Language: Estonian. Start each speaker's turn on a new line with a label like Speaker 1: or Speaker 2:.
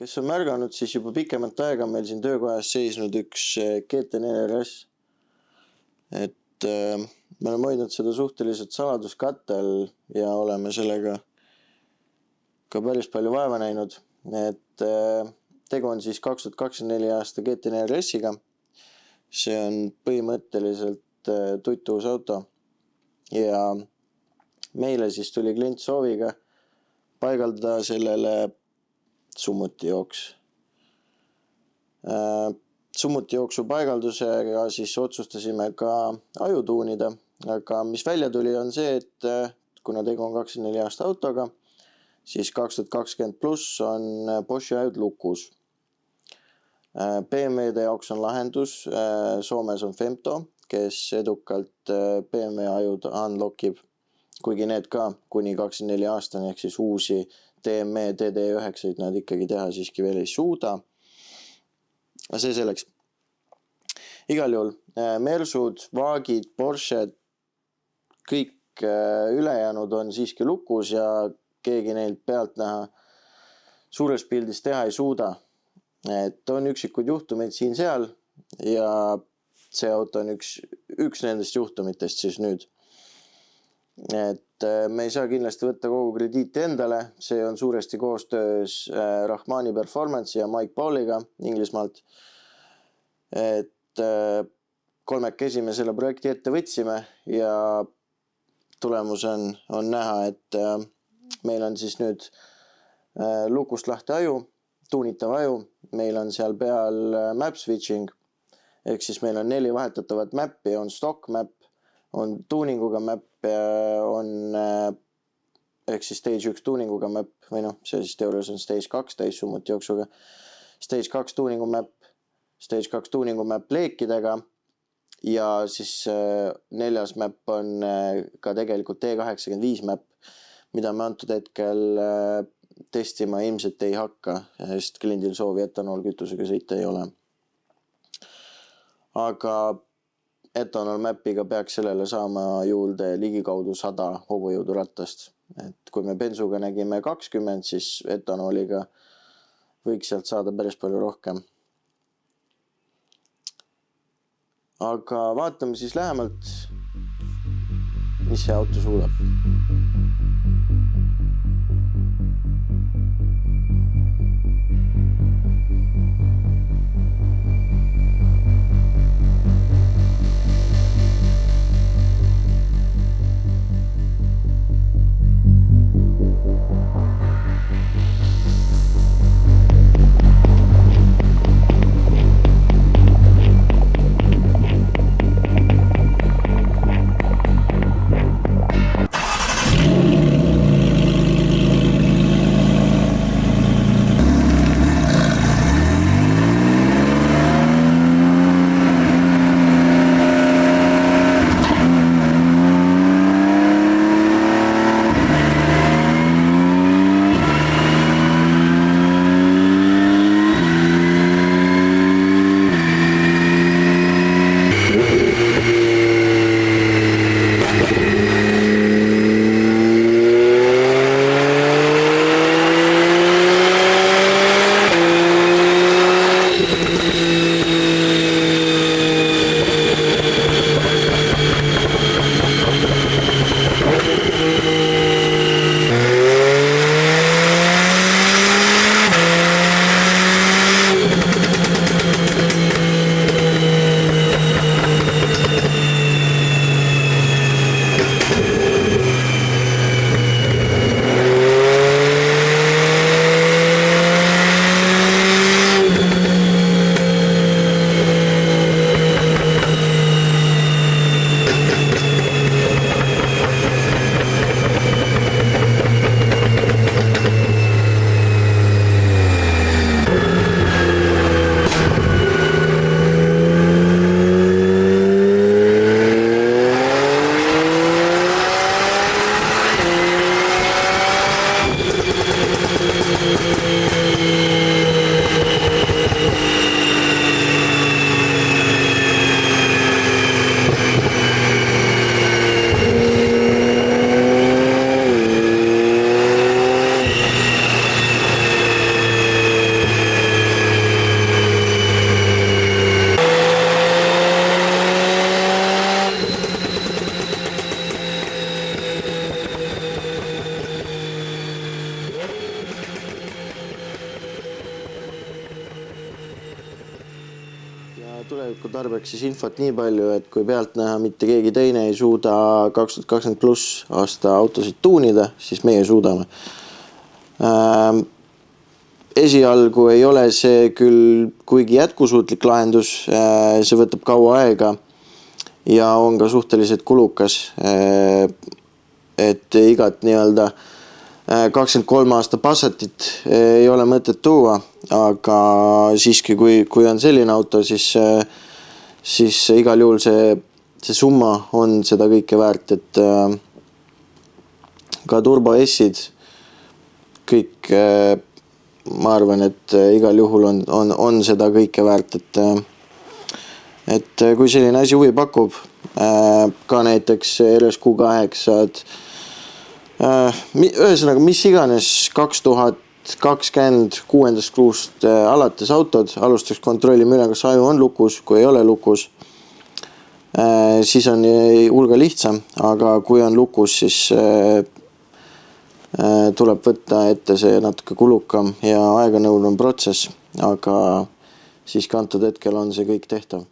Speaker 1: Kes on märganud, siis juba pikemat aega meil siin töökojas seisnud üks GT4 RS. Me oleme hoidnud seda suhteliselt saladuskattel ja oleme sellega ka päris palju vaeva näinud. Tegu on siis 2024 aasta GT4 RS-iga. See on põhimõtteliselt tutuus auto ja meile siis tuli klient sooviga paigaldada sellele summutijooks. Summutijooksu paigaldusega siis otsustasime ka aju tuunida, aga mis välja tuli on see, et kuna tegu on 24 aasta autoga, siis 2020 pluss on Boschi ajud lukus. BMW-de jaoks on lahendus, Soomes on Femto, kes edukalt BMW ajud unlockib, kuigi need ka kuni 24 aastani ehk siis uusi DME DD9 nad ikkagi teha siiski veel ei suuda. See selleks. Igal juhul Mersud, Vaagid, Porsche, kõik ülejäänud on siiski lukus ja keegi neilt pealt näha suures pildis teha ei suuda. On üksikud juhtumid siin-seal ja see auto on üks nendest juhtumitest siis nüüd. Me ei saa kindlasti võtta kogu krediiti endale, see on suuresti koostöös Rahmani Performance ja Mike Pauliga Inglismaalt. Kolmekesi me selle projekti ette võtsime ja tulemus on näha, et meil on siis nüüd lukust lahti aju, tuunitav aju, meil on seal peal map switching, ehk siis meil on 4 vahetatavat mappi, on stock map, on tuuninguga map, on ehk siis stage 1 tuuninguga map, või see siis teoorias on stage 2 täis summutijooksuga, stage 2 tuuningu map, stage 2 tuuningu map leekidega ja siis 4. map on ka tegelikult T85 map, mida me antud hetkel testima ilmselt ei hakka, sest kliendil soovi etanoolkütusega sõita ei ole. Aga etanol mapiga peaks sellele saama juurde ligikaudu 100 hobujõudu rattast. Kui me bensuga nägime 20, siis etanooliga võiks sealt saada päris palju rohkem. Aga vaatame siis lähemalt, mis see auto suudab. Ja tuleviku tarbeks siis infot nii palju, et kui pealtnäha mitte keegi teine ei suuda 2020+ aasta autosid tuunida, siis meie suudame. Esialgu ei ole see küll kuigi jätkusuutlik lahendus, see võtab kaua aega ja on ka suhteliselt kulukas, et igat nii-öelda 23 aasta Passatit ei ole mõtet tuua, aga siiski kui on selline auto, siis igal juhul see summa on seda kõike väärt, et ka Turbo S-id kõik, ma arvan, et igal juhul on seda kõike väärt, et kui selline asi huvi pakub, ka näiteks RSQ8, ühesõnaga, mis iganes 2020 6. kuust alates autod, alustaks kontrollime üle, kas aju on lukus, kui ei ole lukus, siis on hulga lihtsam, aga kui on lukus, siis tuleb võtta ette see natuke kulukam ja aeganõudvam protsess, aga siiski antud hetkel on see kõik tehtav.